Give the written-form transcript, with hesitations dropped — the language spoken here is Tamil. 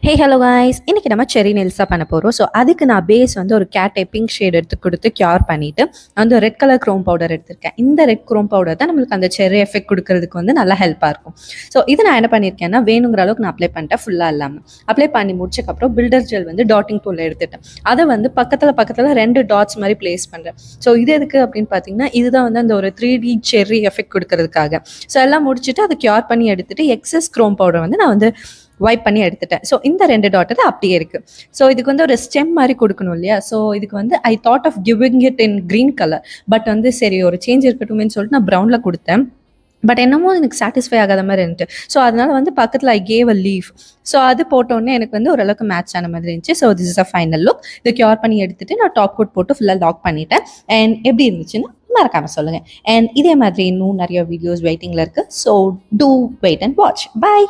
ஹே ஹலோ காய்ஸ், இன்னைக்கு நம்ம செரி நெல்ஸாக பண்ண போகிறோம். ஸோ அதுக்கு நான் பேஸ் வந்து ஒரு கேட்டை பிங்க் ஷேட் எடுத்து கொடுத்து க்யூர் பண்ணிவிட்டு வந்து ரெட் கலர் க்ரோம் பவுடர் எடுத்திருக்கேன். இந்த ரெட் க்ரோம் பவுடர் தான் நம்மளுக்கு அந்த செரி எஃபெக்ட் கொடுக்கறதுக்கு வந்து நல்லா ஹெல்ப்பாக இருக்கும். ஸோ இது நான் என்ன பண்ணியிருக்கேன்னா, வேணுங்கிற அளவுக்கு நான் அப்ளை பண்ணிட்டேன், ஃபுல்லாக இல்லாமல். அப்ளை பண்ணி முடிச்சக்கப்புறம் பில்டர் ஜெல் வந்து டாட்டிங் டூலில் எடுத்துட்டேன். அதை வந்து பக்கத்தில் 2 டாட்ஸ் மாதிரி பிளேஸ் பண்ணுறேன். ஸோ இது எதுக்கு அப்படின்னு பார்த்தீங்கன்னா, இதுதான் வந்து அந்த ஒரு 3D செர்ரி எஃபெக்ட் கொடுக்கறதுக்காக. ஸோ எல்லாம் முடிச்சுட்டு அதை க்யூர் பண்ணி எடுத்துட்டு எக்ஸஸ் க்ரோம் பவுடர் வந்து நான் வந்து வைப் பண்ணி எடுத்துட்டேன். ஸோ இந்த 2 டாட் தான் அப்படியே இருக்குது. ஸோ இதுக்கு வந்து ஒரு ஸ்டெம் மாதிரி கொடுக்கணும் இல்லையா? ஸோ இதுக்கு வந்து I thought of giving it in green colour. But வந்து சரி ஒரு சேஞ்ச் இருக்கட்டுமேன்னு சொல்லிட்டு நான் ப்ரௌனில் கொடுத்தேன். பட் என்னமோ எனக்கு சாட்டிஸ்ஃபை ஆகாத மாதிரி இருந்துச்சு. ஸோ அதனால வந்து பக்கத்தில் I gave a leaf. So அது போட்டோடனே எனக்கு வந்து ஓரளவுக்கு மேட்ச் ஆன மாதிரி இருந்துச்சு. So this is a final look. இதை க்யூர் பண்ணி எடுத்துட்டு நான் டாப் கோட் போட்டு ஃபுல்லாக லாக் பண்ணிட்டேன். அண்ட் எப்படி இருந்துச்சுன்னா மறக்காமல் சொல்லுங்கள். அண்ட் இதே மாதிரி இன்னும் நிறைய வீடியோஸ் வெயிட்டிங்கில் இருக்குது. So do wait and watch. By.